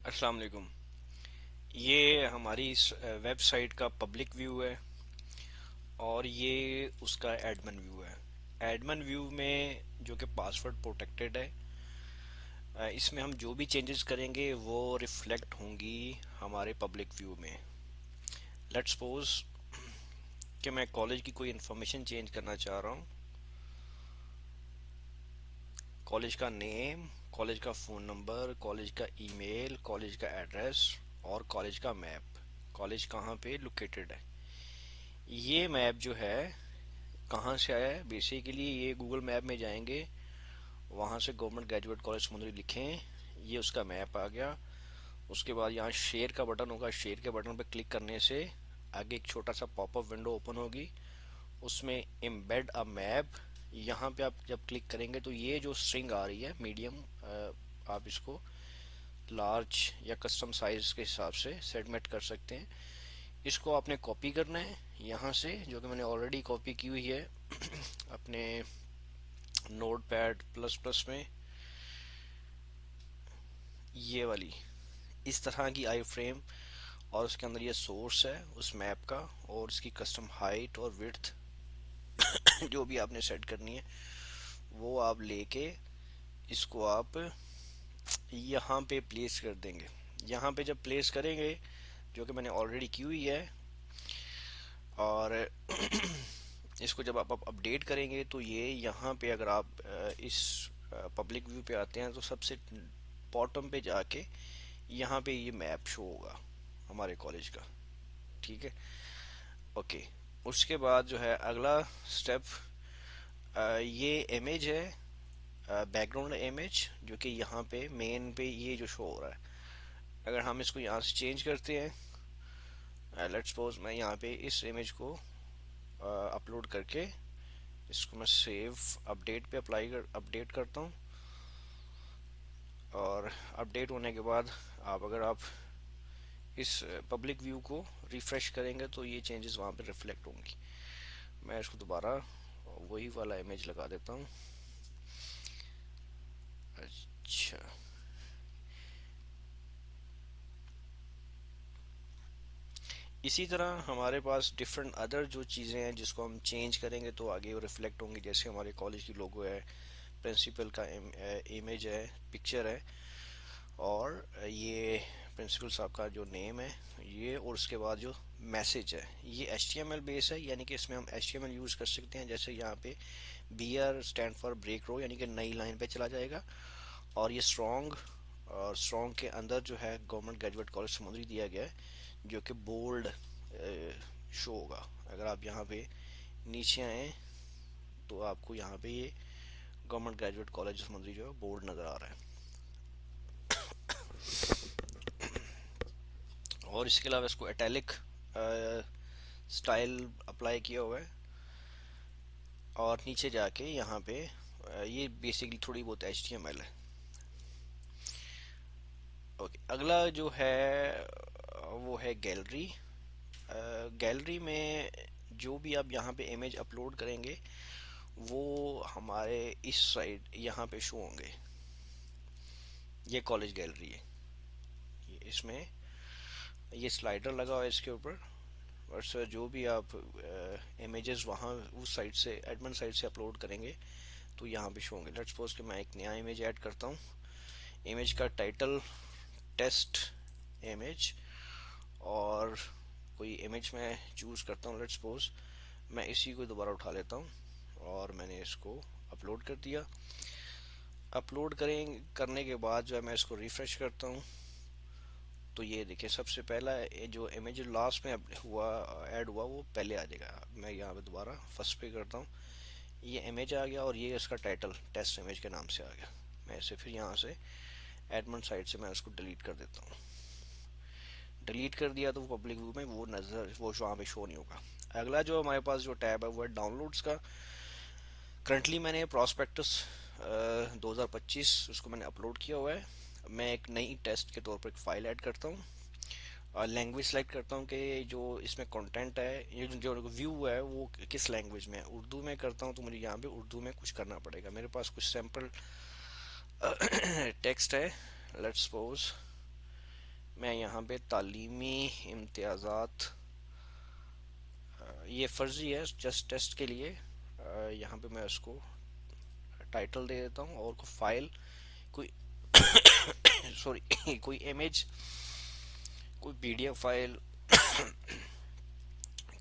अस्सलाम वालेकुम। ये हमारी इस वेबसाइट का पब्लिक व्यू है और ये उसका एडमिन व्यू है। एडमिन व्यू में जो कि पासवर्ड प्रोटेक्टेड है, इसमें हम जो भी चेंजेस करेंगे वो रिफ्लेक्ट होंगी हमारे पब्लिक व्यू में। लेट्स सपोज कि मैं कॉलेज की कोई इन्फॉर्मेशन चेंज करना चाह रहा हूँ। कॉलेज का नेम, कॉलेज का फ़ोन नंबर, कॉलेज का ईमेल, कॉलेज का एड्रेस और कॉलेज का मैप, कॉलेज कहाँ पे लोकेटेड है। ये मैप जो है कहाँ से आया है, बेसिकली ये गूगल मैप में जाएंगे, वहाँ से गवर्नमेंट ग्रेजुएट कॉलेज समुंदरी लिखें, ये उसका मैप आ गया। उसके बाद यहाँ शेयर का बटन होगा, शेयर के बटन पर क्लिक करने से आगे एक छोटा सा पॉपअप विंडो ओपन होगी, उसमें एम्बेड अ मैप। यहाँ पे आप जब क्लिक करेंगे तो ये जो स्ट्रिंग आ रही है मीडियम, आप इसको लार्ज या कस्टम साइज के हिसाब से सेटमेंट कर सकते हैं। इसको आपने कॉपी करना है यहाँ से, जो कि मैंने ऑलरेडी कॉपी की हुई है अपने नोट पैड प्लस प्लस में। ये वाली इस तरह की आई फ्रेम, और उसके अंदर ये सोर्स है उस मैप का, और इसकी कस्टम हाइट और विड्थ जो भी आपने सेट करनी है वो आप लेके इसको आप यहाँ पे प्लेस कर देंगे। यहाँ पे जब प्लेस करेंगे, जो कि मैंने ऑलरेडी की हुई है, और इसको जब आप अपडेट करेंगे तो ये यहाँ पे अगर आप इस पब्लिक व्यू पे आते हैं तो सबसे बॉटम पे जाके यहाँ पे ये मैप शो होगा हमारे कॉलेज का। ठीक है, ओके। उसके बाद जो है अगला स्टेप, ये इमेज है, बैकग्राउंड इमेज, जो कि यहाँ पे मेन पे ये जो शो हो रहा है, अगर हम इसको यहाँ से चेंज करते हैं, लेट्स सपोज मैं यहाँ पे इस इमेज को अपलोड करके इसको मैं सेव अपडेट पे अपडेट करता हूँ, और अपडेट होने के बाद आप इस पब्लिक व्यू को रिफ्रेश करेंगे तो ये चेंजेस वहाँ पे रिफ्लेक्ट होंगी। मैं इसको दोबारा वही वाला इमेज लगा देता हूँ। अच्छा, इसी तरह हमारे पास डिफरेंट अदर जो चीज़ें हैं जिसको हम चेंज करेंगे तो आगे वो रिफ्लेक्ट होंगी। जैसे हमारे कॉलेज की लोगो है, प्रिंसिपल का इमेज है, पिक्चर है, और ये प्रिंसिपल साहब का जो नेम है ये, और उसके बाद जो मैसेज है ये HTML बेस है, यानी कि इसमें हम HTML यूज़ कर सकते हैं। जैसे यहाँ पे BR स्टैंड फॉर ब्रेक रो, यानी कि नई लाइन पे चला जाएगा। और ये स्ट्रॉन्ग, और स्ट्रॉन्ग के अंदर जो है गवर्नमेंट ग्रेजुएट कॉलेज समुद्री दिया गया है, जो कि बोल्ड शो होगा। अगर आप यहाँ पे नीचे आए तो आपको यहाँ पे ये गवर्नमेंट ग्रेजुएट कॉलेज समुद्री जो है बोर्ड नज़र आ रहा है। और इसके अलावा इसको इटैलिक स्टाइल अप्लाई किया हुआ है। और नीचे जाके यहाँ पे ये बेसिकली थोड़ी बहुत HTML है। ओके, अगला जो है वो है गैलरी। गैलरी में जो भी आप यहाँ पे इमेज अपलोड करेंगे वो हमारे इस साइड यहाँ पे शो होंगे। ये कॉलेज गैलरी है, ये इसमें ये स्लाइडर लगा हुआ है इसके ऊपर, और सर जो भी आप इमेजेस वहाँ उस साइड से एडमिन साइड से अपलोड करेंगे तो यहाँ पे शो होंगे। लेट्स सपोज कि मैं एक नया इमेज ऐड करता हूँ। इमेज का टाइटल टेस्ट इमेज, और कोई इमेज मैं चूज़ करता हूँ। लेट्स सपोज मैं इसी को दोबारा उठा लेता हूँ और मैंने इसको अपलोड कर दिया। अपलोड करने के बाद जो है मैं इसको रिफ्रेश करता हूँ तो ये देखिए सबसे पहला जो इमेज लास्ट में हुआ ऐड हुआ वो पहले आ जाएगा। मैं यहाँ पे दोबारा फर्स्ट पे करता हूँ, ये इमेज आ गया और ये इसका टाइटल टेस्ट इमेज के नाम से आ गया। मैं इसे फिर यहाँ से एडमिन साइड से मैं इसको डिलीट कर देता हूँ। डिलीट कर दिया तो वो पब्लिक व्यू में वो नज़र वो वहाँ पे शो नहीं होगा। अगला जो हमारे पास जो टैब है वो है डाउनलोड्स का। करंटली मैंने प्रोस्पेक्टस 2025 उसको मैंने अपलोड किया हुआ है। मैं एक नई टेस्ट के तौर पर एक फ़ाइल ऐड करता हूँ, और लैंग्वेज सेलेक्ट करता हूँ कि जो इसमें कंटेंट है, ये जो व्यू है वो किस लैंग्वेज में है। उर्दू में करता हूँ तो मुझे यहाँ पे उर्दू में कुछ करना पड़ेगा। मेरे पास कुछ सैम्पल टेक्स्ट है। लेट्स सपोज मैं यहाँ पे तालीमी इम्तियाज़ात, ये फर्जी है जस्ट टेस्ट के लिए। यहाँ पे मैं उसको टाइटल दे देता हूँ और फाइल कोई सॉरी कोई इमेज, कोई पीडीएफ फाइल,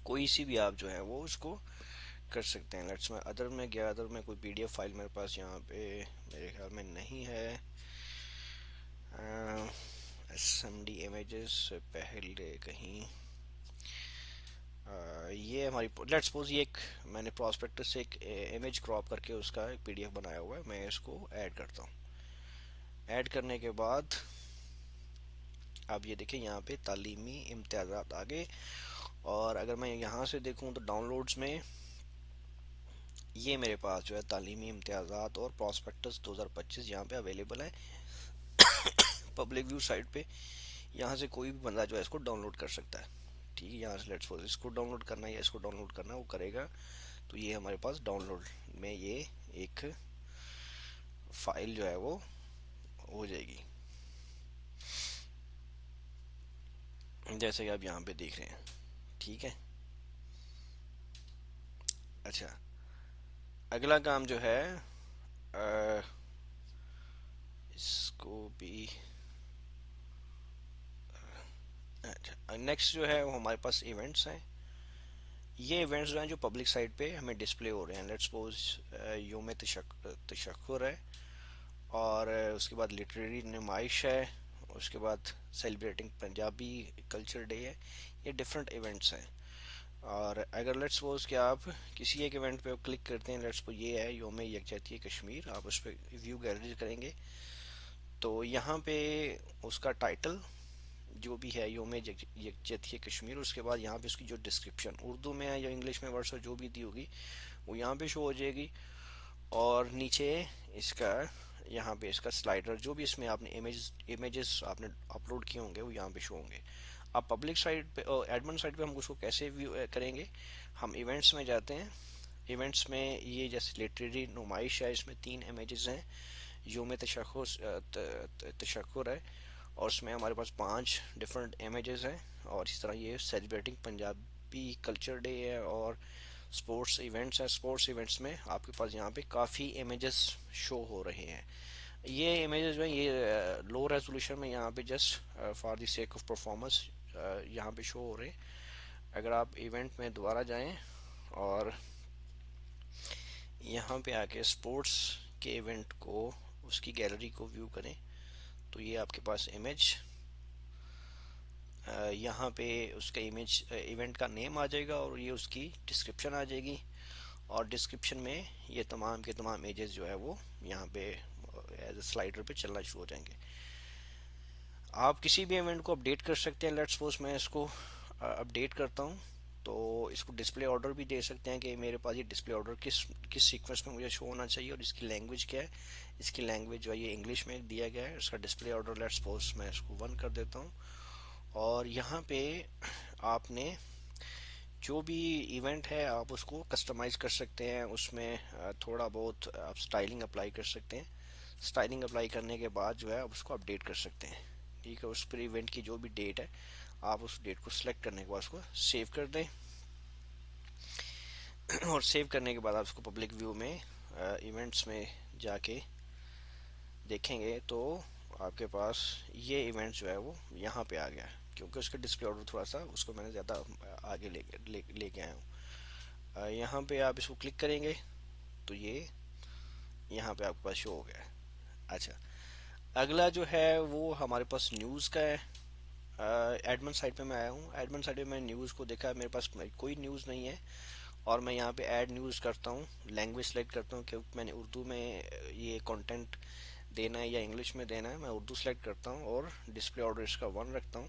कोई सी भी आप जो है वो उसको कर सकते हैं। लेट्स में अदर में गया, अदर में कोई पीडीएफ फाइल मेरे पास यहाँ पे मेरे ख्याल में नहीं है। एसएमडी इमेजेस से पहले कहीं ये हमारी लेट्स सपोज ये एक मैंने प्रॉस्पेक्टस से एक इमेज क्रॉप करके उसका एक पीडीएफ बनाया हुआ है, मैं इसको ऐड करता हूँ। ऐड करने के बाद अब ये देखें यहाँ पे तालीमी इम्तियाज़ात आ गए। और अगर मैं यहाँ से देखूँ तो डाउनलोड्स में ये मेरे पास जो है तालीमी इम्तियाज़ात और प्रॉस्पेक्टस 2025 यहाँ पे अवेलेबल है पब्लिक व्यू साइट पे। यहाँ से कोई भी बंदा जो है इसको डाउनलोड कर सकता है। ठीक है, यहाँ से लेट्स सपोज इसको डाउनलोड करना है या इसको डाउनलोड करना है वो करेगा, तो ये हमारे पास डाउनलोड में ये एक फाइल जो है वो हो जाएगी, जैसे कि आप यहाँ पे देख रहे हैं। ठीक है, अच्छा अगला काम जो है अ, इसको भी अच्छा नेक्स्ट जो है वो हमारे पास इवेंट्स हैं। ये इवेंट्स जो हैं जो पब्लिक साइट पे हमें डिस्प्ले हो रहे हैं, लेट्स सपोज योम तशक्कुर है, और उसके बाद लिटरेरी नुमाइश है, उसके बाद सेलिब्रेटिंग पंजाबी कल्चर डे है। ये डिफरेंट इवेंट्स हैं। और अगर लेट्स सपोज कि आप किसी एक इवेंट पे क्लिक करते हैं, लेट्स सपोज ये है योम यकजहती कश्मीर, आप उस पर व्यू गैलरी करेंगे तो यहाँ पे उसका टाइटल जो भी है योम यकजहती कश्मीर, उसके बाद यहाँ पे उसकी जो डिस्क्रिप्शन उर्दू में है या इंग्लिश में वर्ड्स जो भी दी होगी वो यहाँ पे शो हो जाएगी। और नीचे इसका यहाँ पे इसका स्लाइडर जो भी इसमें आपने इमेजेस आपने अपलोड किए होंगे वो यहाँ पे शो होंगे। अब पब्लिक साइट पे एडमिन साइट पे हम उसको कैसे व्यू करेंगे, हम इवेंट्स में जाते हैं। इवेंट्स में ये जैसे लिटरेरी नुमाइश है, इसमें 3 इमेजेस हैं, योम तशक्कुर है और उसमें हमारे पास 5 डिफरेंट इमेजेस हैं। और इस तरह ये सेलिब्रेटिंग पंजाबी कल्चर डे है और स्पोर्ट्स इवेंट्स हैं। स्पोर्ट्स इवेंट्स में आपके पास यहाँ पे काफ़ी इमेजेस शो हो रहे हैं। ये इमेजेस जो है ये लो रेजोल्यूशन में यहाँ पे just for the sake of performance यहाँ पे शो हो रहे हैं। अगर आप इवेंट में दोबारा जाएं और यहाँ पे आके स्पोर्ट्स के इवेंट को उसकी गैलरी को व्यू करें तो ये आपके पास इमेज यहाँ पे उसका इमेज इवेंट का नेम आ जाएगा और ये उसकी डिस्क्रिप्शन आ जाएगी। और डिस्क्रिप्शन में ये तमाम के तमाम इमेजेस जो है वो यहाँ पे एज स्लाइडर पे चलना शुरू हो जाएंगे। आप किसी भी इवेंट को अपडेट कर सकते हैं। लेट्स सपोज मैं इसको अपडेट करता हूँ तो इसको डिस्प्ले ऑर्डर भी दे सकते हैं कि मेरे पास ये डिस्प्ले ऑर्डर किस किस सीक्वेंस में मुझे शो होना चाहिए और इसकी लैंग्वेज क्या है। इसकी लैंग्वेज जो है ये इंग्लिश में दिया गया है। इसका डिस्प्ले ऑर्डर लेट्स सपोज मैं इसको 1 कर देता हूँ। और यहाँ पे आपने जो भी इवेंट है आप उसको कस्टमाइज कर सकते हैं, उसमें थोड़ा बहुत आप स्टाइलिंग अप्लाई कर सकते हैं। स्टाइलिंग अप्लाई करने के बाद जो है आप उसको अपडेट कर सकते हैं। ठीक है, उस पर इवेंट की जो भी डेट है आप उस डेट को सिलेक्ट करने के बाद उसको सेव कर दें और सेव करने के बाद आप उसको पब्लिक व्यू में इवेंट्स में जाके देखेंगे तो आपके पास ये इवेंट जो है वो यहाँ पे आ गया है, क्योंकि उसका डिस्प्ले ऑर्डर थोड़ा सा उसको मैंने ज़्यादा आगे लेके आया हूँ। यहाँ पे आप इसको क्लिक करेंगे तो ये यहाँ पे आपके पास शो हो गया है। अच्छा, अगला जो है वो हमारे पास न्यूज़ का है। एडमिन साइट पे मैं आया हूँ। एडमिन साइट पे मैं न्यूज़ को देखा, मेरे पास कोई न्यूज़ नहीं है और मैं यहाँ पे ऐड न्यूज़ करता हूँ, लैंग्वेज सेलेक्ट करता हूँ क्योंकि मैंने उर्दू में ये कंटेंट देना है या इंग्लिश में देना है, मैं उर्दू सेलेक्ट करता हूँ और डिस्प्ले ऑर्डर इसका 1 रखता हूँ।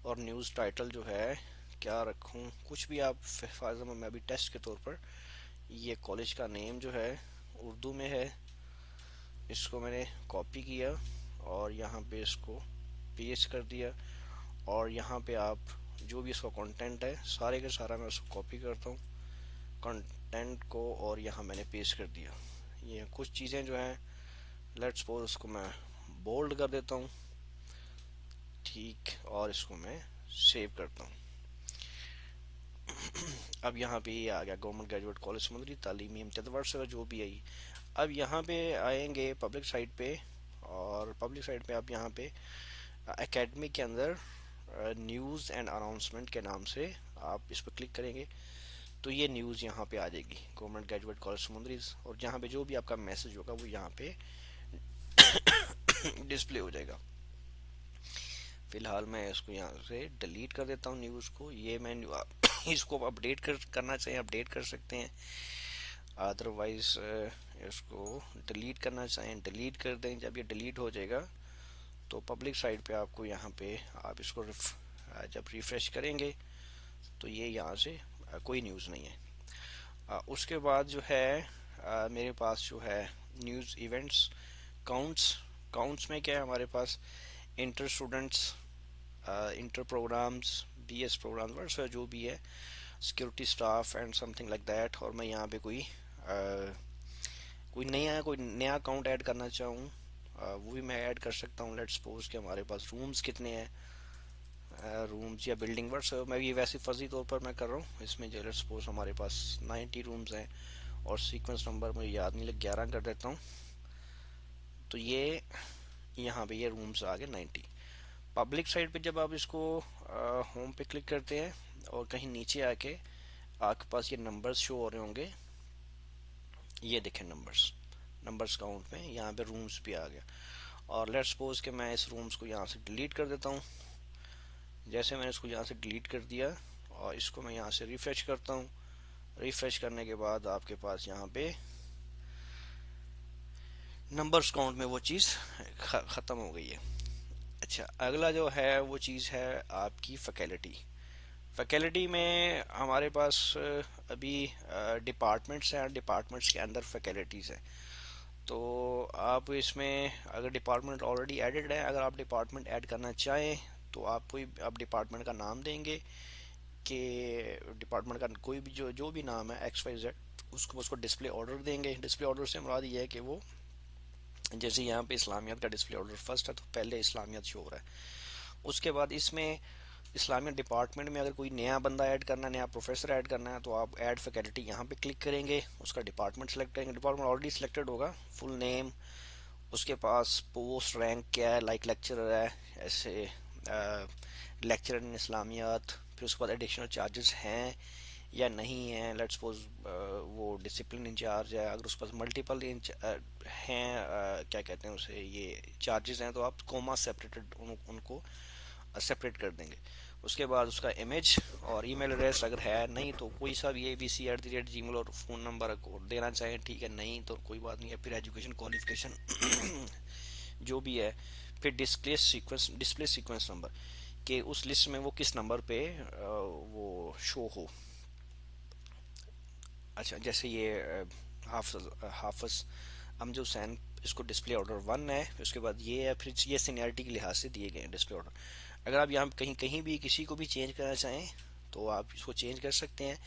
और न्यूज़ टाइटल जो है क्या रखूँ, कुछ भी आप, फॉर मैं अभी टेस्ट के तौर पर ये कॉलेज का नेम जो है उर्दू में है, इसको मैंने कॉपी किया और यहाँ पे इसको पेस्ट कर दिया। और यहाँ पे आप जो भी इसका कंटेंट है सारे का सारा मैं उसको कॉपी करता हूँ कंटेंट को और यहाँ मैंने पेस्ट कर दिया। ये कुछ चीज़ें जो हैं लेट्स सपोज उसको मैं बोल्ड कर देता हूँ। ठीक, और इसको मैं सेव करता हूँ। अब यहाँ पे ये आ गया गवर्नमेंट ग्रेजुएट कॉलेज समुद्री तालीमी इम्तियाज वर्ष जो भी आई। अब यहाँ पे आएंगे पब्लिक साइट पे, और पब्लिक साइट पे आप यहाँ पे एकेडमी के अंदर न्यूज़ एंड अनाउंसमेंट के नाम से आप इस पर क्लिक करेंगे तो ये न्यूज़ यहाँ पे आ जाएगी गवर्नमेंट ग्रेजुएट कॉलेज समुद्री, और जहाँ पे जो भी आपका मैसेज होगा वो यहाँ पे डिस्प्ले हो जाएगा। फिलहाल मैं इसको यहाँ से डिलीट कर देता हूँ न्यूज़ को। ये मैं इसको अपडेट करना चाहिए अपडेट कर सकते हैं, अदरवाइज इसको डिलीट करना चाहें डिलीट कर दें। जब ये डिलीट हो जाएगा तो पब्लिक साइट पे आपको यहाँ पे आप इसको जब रिफ्रेश करेंगे तो ये यहाँ से कोई न्यूज़ नहीं है। उसके बाद जो है मेरे पास जो है न्यूज़ इवेंट्स काउंट्स। काउंट्स में क्या है हमारे पास inter students, inter programs, BS programs वर्ष जो भी है, security staff and something like that. और मैं यहाँ पे कोई नया अकाउंट ऐड करना चाहूँ वो भी मैं ऐड कर सकता हूँ। लेट्स सपोज कि हमारे पास रूम्स कितने हैं, रूम्स या बिल्डिंग वर्ड्स, मैं ये वैसे फर्जी तौर पर मैं कर रहा हूँ इसमें। जो लेट्स सपोज हमारे पास 90 रूम्स हैं और सीक्वेंस नंबर मुझे याद नहीं लग 11 कर देता हूँ, तो ये यहाँ पे ये रूम्स आ गए 90। पब्लिक साइट पे जब आप इसको होम पे क्लिक करते हैं और कहीं नीचे आके आपके पास ये नंबर्स शो हो रहे होंगे, ये देखें नंबर्स काउंट में यहाँ पे रूम्स भी आ गया। और लेट्स सपोज कि मैं इस रूम्स को यहाँ से डिलीट कर देता हूँ। जैसे मैंने इसको यहाँ से डिलीट कर दिया और इसको मैं यहाँ से रिफ्रेश करता हूँ, रिफ्रेश करने के बाद आपके पास यहाँ पे नंबर्स काउंट में वो चीज़ ख़त्म हो गई है। अच्छा, अगला जो है वो चीज़ है आपकी फैकल्टी। फैकल्टी में हमारे पास अभी डिपार्टमेंट्स हैं, डिपार्टमेंट्स के अंदर फैकल्टीज़ हैं। तो आप इसमें अगर डिपार्टमेंट ऑलरेडी एडेड है, अगर आप डिपार्टमेंट ऐड करना चाहें तो आप आप डिपार्टमेंट का नाम देंगे कि डिपार्टमेंट का कोई भी जो भी नाम है XYZ, उसको डिस्प्ले ऑर्डर देंगे। डिस्प्ले ऑर्डर से मुराद ये है कि वो जैसे यहाँ पे इस्लामियत का डिस्प्ले ऑर्डर फर्स्ट है तो पहले इस्लामियत शो हो रहा है। उसके बाद इसमें इस्लामिक डिपार्टमेंट में अगर कोई नया बंदा ऐड करना है, नया प्रोफेसर ऐड करना है, तो आप ऐड फैकल्टी यहाँ पे क्लिक करेंगे, उसका डिपार्टमेंट सेलेक्ट करेंगे। डिपार्टमेंट ऑलरेडी सिलेक्टेड होगा, फुल नेम, उसके पास पोस्ट रैंक क्या है, लाइक लेक्चरर है, ऐसे लेक्चरर इन इस्लामियात। फिर उसके बाद एडिशनल चार्जेस हैं या नहीं है, लेट्स सपोज वो डिसिप्लिन इंचार्ज है, अगर उसके पास मल्टीपल हैं क्या कहते हैं उसे, ये चार्जेस हैं, तो आप कोमा सेपरेटेड उनको सेपरेट कर देंगे। उसके बाद उसका इमेज और ईमेल एड्रेस अगर है, नहीं तो कोई सा भी abc@gmail और फ़ोन नंबर देना चाहें ठीक है, नहीं तो कोई बात नहीं है। फिर एजुकेशन क्वालिफिकेशन जो भी है, फिर डिस्प्ले सीक्वेंस नंबर कि उस लिस्ट में वो किस नंबर पे वो शो हो। अच्छा, जैसे ये हाफिज अमजद हुसैन, इसको डिस्प्ले ऑर्डर 1 है, उसके बाद ये है, फिर ये सीनियरिटी के लिहाज से दिए गए हैं डिस्प्ले ऑर्डर। अगर आप यहाँ कहीं कहीं भी किसी को भी चेंज करना चाहें तो आप इसको चेंज कर सकते हैं।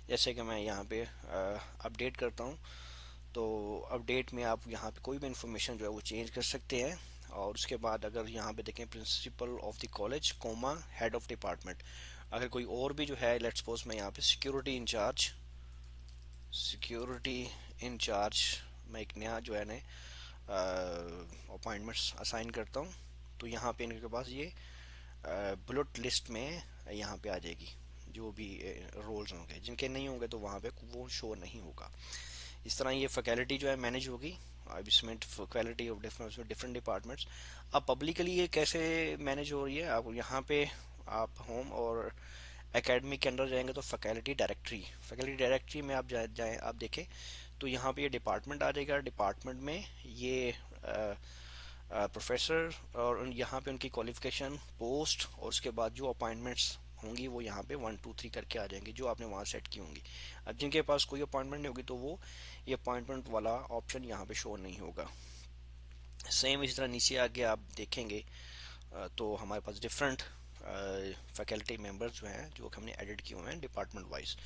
जैसे कि मैं यहाँ पे अपडेट करता हूँ, तो अपडेट में आप यहाँ पे कोई भी इंफॉर्मेशन जो है वो चेंज कर सकते हैं। और उसके बाद अगर यहाँ पे देखें principal of the college comma head of department, अगर कोई और भी जो है, लेट्स सपोज मैं यहाँ पे सिक्योरिटी इंचार्ज मैं एक नया जो है ना अपॉइंटमेंट्स असाइन करता हूँ, तो यहाँ पे इनके पास ये बुलेट लिस्ट में यहाँ पे आ जाएगी जो भी रोल्स होंगे। जिनके नहीं होंगे तो वहाँ पे वो शो नहीं होगा। इस तरह ये फैकल्टी जो है मैनेज होगी। अब इसमें फैकल्टी ऑफ डिफरेंट डिपार्टमेंट्स। अब पब्लिकली ये कैसे मैनेज हो रही है, आप यहाँ पे आप होम और एकेडमी के अंदर जाएंगे तो फैकल्टी डायरेक्टरी में आप जाएं आप देखें तो यहाँ पे ये डिपार्टमेंट आ जाएगा। डिपार्टमेंट में ये प्रोफेसर और यहाँ पे उनकी क्वालिफिकेशन, पोस्ट, और उसके बाद जो अपॉइंटमेंट्स होंगी वो यहाँ पे 1 2 3 करके आ जाएंगी जो आपने वहाँ सेट की होंगी। अब जिनके पास कोई अपॉइंटमेंट नहीं होगी तो वो ये अपॉइंटमेंट वाला ऑप्शन यहाँ पे शो नहीं होगा। सेम इसी तरह नीचे आगे आप देखेंगे तो हमारे पास डिफरेंट फैकल्टी मेंबर्स जो हैं जो हमने एडिट किए हुए हैं डिपार्टमेंट वाइज।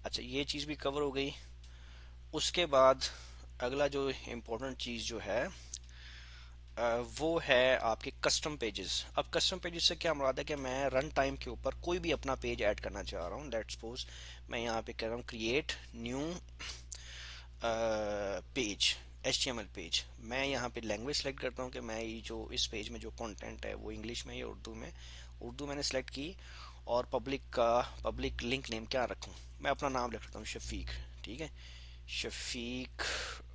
अच्छा, ये चीज़ भी कवर हो गई। उसके बाद अगला जो इम्पोर्टेंट चीज़ जो है वो है आपके कस्टम पेजेस। अब कस्टम पेजेस से क्या मुराद है कि मैं रन टाइम के ऊपर कोई भी अपना पेज ऐड करना चाह रहा हूँ। लेट्स सपोज मैं यहाँ पे कह रहा हूँ create new page, HTML page. मैं यहाँ पे लैंग्वेज सेलेक्ट करता हूँ कि मैं ये जो इस पेज में जो कंटेंट है वो इंग्लिश में या उर्दू में। उर्दू मैंने सेलेक्ट की। और पब्लिक लिंक नेम क्या रखूँ, मैं अपना नाम लिख रखता हूँ शफीक। ठीक है, शफीक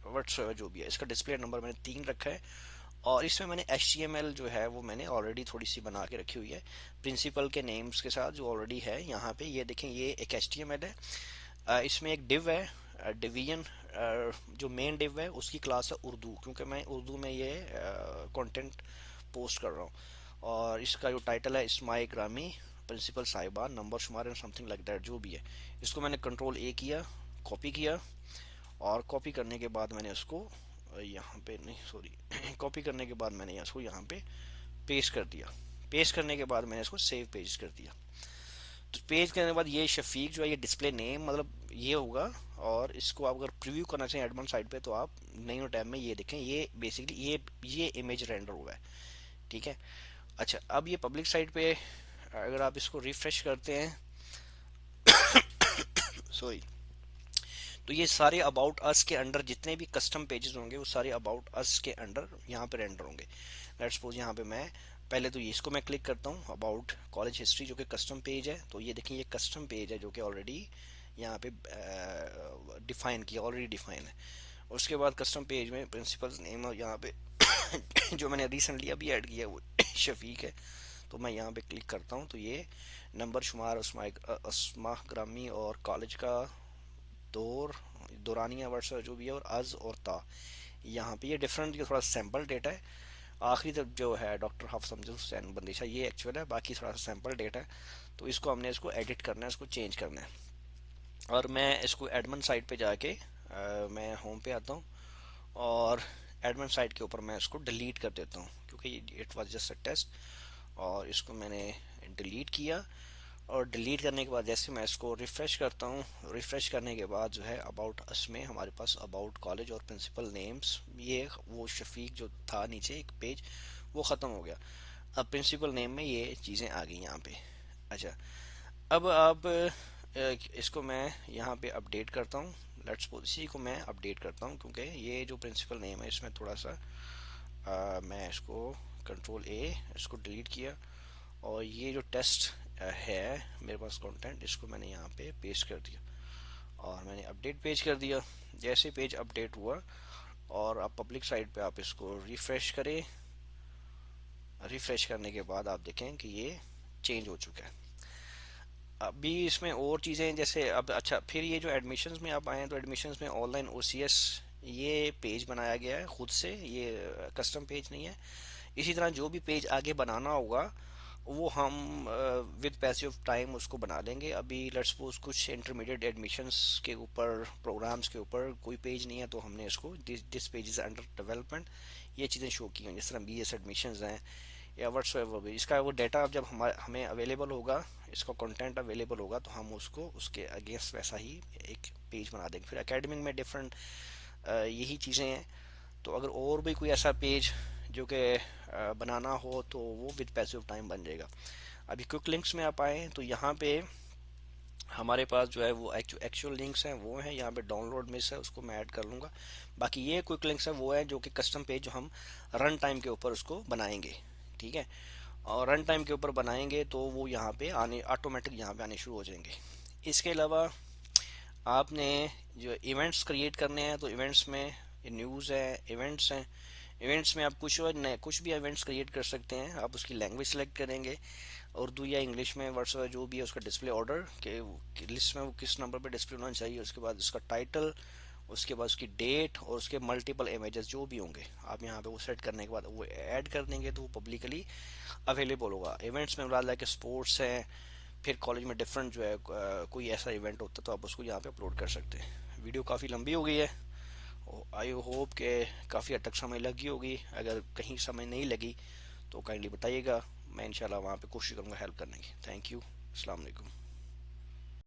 व्हाट्सएवर जो भी है। इसका डिस्प्ले नंबर मैंने 3 रखा है। और इसमें मैंने HTML जो है वो मैंने ऑलरेडी थोड़ी सी बना के रखी हुई है प्रिंसिपल के नेम्स के साथ जो ऑलरेडी है यहाँ पे। ये देखें, ये एक HTML है। इसमें एक डिव है, डिवीजन। जो मेन डिव है उसकी क्लास है उर्दू, क्योंकि मैं उर्दू में ये कंटेंट पोस्ट कर रहा हूँ। और इसका जो टाइटल है इस्माइल ग्रामी प्रिंसिपल साहिबा नंबर शुमार एंड समथिंग लाइक दैट जो भी है। इसको मैंने कंट्रोल A किया, कॉपी किया। और कॉपी करने के बाद मैंने उसको यहाँ पे नहीं, सॉरी कॉपी करने के बाद मैंने इसको यहाँ पे पेस्ट कर दिया। पेस्ट करने के बाद मैंने इसको सेव पेज कर दिया। तो पेज करने के बाद ये शफीक जो है ये डिस्प्ले नेम मतलब ये होगा। और इसको आप अगर प्रीव्यू करना चाहें एडवांस साइट पे तो आप न्यू टैब में ये देखें, ये बेसिकली ये इमेज रेंडर हुआ है। ठीक है। अच्छा, अब ये पब्लिक साइट पे अगर आप इसको रिफ्रेश करते हैं सॉरी, तो ये सारे अबाउट अस के अंडर जितने भी कस्टम पेजेस होंगे वो सारे अबाउट अस के अंडर यहाँ पे रेंडर होंगे। लेट्स सपोज यहाँ पे मैं पहले तो ये इसको मैं क्लिक करता हूँ अबाउट कॉलेज हिस्ट्री जो कि कस्टम पेज है। तो ये देखिए, ये कस्टम पेज है जो कि ऑलरेडी यहाँ पे डिफाइन किया, ऑलरेडी डिफाइन है। उसके बाद कस्टम पेज में प्रिंसिपल नेम यहाँ पे जो मैंने रिसेंटली अभी ऐड किया वो शफीक है। तो मैं यहाँ पे क्लिक करता हूँ तो ये नंबर शुमार अस्मा ग्रामी और कॉलेज का दौरानिया वर्ष जो भी है और अज और ता। यहाँ पे ये डिफरेंट, ये थोड़ा सैम्पल डेटा है। आखिरी तक जो है डॉक्टर हाफिज अमजद हुसैन बंदिशा ये एक्चुअल है, बाकी थोड़ा सा सैम्पल डेटा है। तो इसको हमने इसको एडिट करना है, इसको चेंज करना है। और मैं इसको एडमिन साइट पे जाके मैं होम पे आता हूँ। और एडमिन साइट के ऊपर मैं इसको डिलीट कर देता हूँ क्योंकि it was just a test. और इसको मैंने डिलीट किया। और डिलीट करने के बाद जैसे मैं इसको रिफ़्रेश करता हूँ, रिफ़्रेश करने के बाद जो है अबाउट अस में हमारे पास अबाउट कॉलेज और प्रिंसिपल नेम्स, ये वो शफीक जो था नीचे एक पेज वो ख़त्म हो गया। अब प्रिंसिपल नेम में ये चीज़ें आ गई यहाँ पे। अच्छा, अब आप इसको मैं यहाँ पे अपडेट करता हूँ। लेट्स सपोज इसी को मैं अपडेट करता हूँ क्योंकि ये जो प्रिंसिपल नेम है इसमें थोड़ा सा मैं इसको कंट्रोल A इसको डिलीट किया। और ये जो टेस्ट है मेरे पास कंटेंट, इसको मैंने यहाँ पे पेस्ट कर दिया और मैंने अपडेट पेज कर दिया। जैसे पेज अपडेट हुआ और आप पब्लिक साइट पे आप इसको रिफ्रेश करें। रिफ्रेश करने के बाद आप देखें कि ये चेंज हो चुका है। अभी इसमें और चीज़ें जैसे अब अच्छा, फिर ये जो एडमिशन्स में आप आए हैं तो एडमिशन्स में ऑनलाइन OCS ये पेज बनाया गया है खुद से, ये कस्टम पेज नहीं है। इसी तरह जो भी पेज आगे बनाना होगा वो हम विद पैसेज ऑफ टाइम उसको बना लेंगे। अभी लेट्स सपोज कुछ इंटरमीडिएट एडमिशन्स के ऊपर प्रोग्राम्स के ऊपर कोई पेज नहीं है तो हमने इसको this page is under development ये चीज़ें शो की हैं। जिस तरह BS एडमिशन्स हैं या व्हाट्सएवर भी, इसका वो डाटा अब जब हमें अवेलेबल होगा, इसका कंटेंट अवेलेबल होगा तो हम उसको उसके अगेंस्ट वैसा ही एक पेज बना देंगे। फिर एकेडमिक में डिफरेंट यही चीज़ें हैं। तो अगर और भी कोई ऐसा पेज जो कि बनाना हो तो वो विद पैसिव टाइम बन जाएगा। अभी क्विक लिंक्स में आप आए तो यहाँ पे हमारे पास जो है वो एक्चुअल लिंक्स हैं वो हैं यहाँ पे। डाउनलोड मिस है उसको मैं ऐड कर लूँगा। बाकी ये क्विक लिंक्स हैं वो है जो कि कस्टम पेज जो हम रन टाइम के ऊपर उसको बनाएंगे। ठीक है, और रन टाइम के ऊपर बनाएंगे तो वो यहाँ पे आने ऑटोमेटिक यहाँ पे आने शुरू हो जाएंगे। इसके अलावा आपने जो इवेंट्स क्रिएट करने हैं तो इवेंट्स में न्यूज़ है, इवेंट्स हैं। इवेंट्स में आप कुछ भी इवेंट्स क्रिएट कर सकते हैं। आप उसकी लैंग्वेज सेलेक्ट करेंगे, उर्दू या इंग्लिश में व्हाट्सएवर जो भी है उसका डिस्प्ले ऑर्डर के लिस्ट में वो किस नंबर पे डिस्प्ले होना चाहिए। उसके बाद उसका टाइटल, उसके बाद उसकी डेट और उसके मल्टीपल इमेजेस जो भी होंगे आप यहाँ पे वो सेट करने के बाद वो ऐड कर देंगे तो वो पब्लिकली अवेलेबल होगा। इवेंट्स में मिला कि स्पोर्ट्स हैं, फिर कॉलेज में डिफरेंट जो है कोई ऐसा इवेंट होता है तो आप उसको यहाँ पे अपलोड कर सकते हैं। वीडियो काफ़ी लंबी हो गई है, आई होप के काफ़ी हद तक समझ लगी होगी। अगर कहीं समझ नहीं लगी तो काइंडली बताइएगा, मैं इंशाल्लाह वहाँ पे कोशिश करूँगा हेल्प करने की। थैंक यू, अस्सलाम वालेकुम।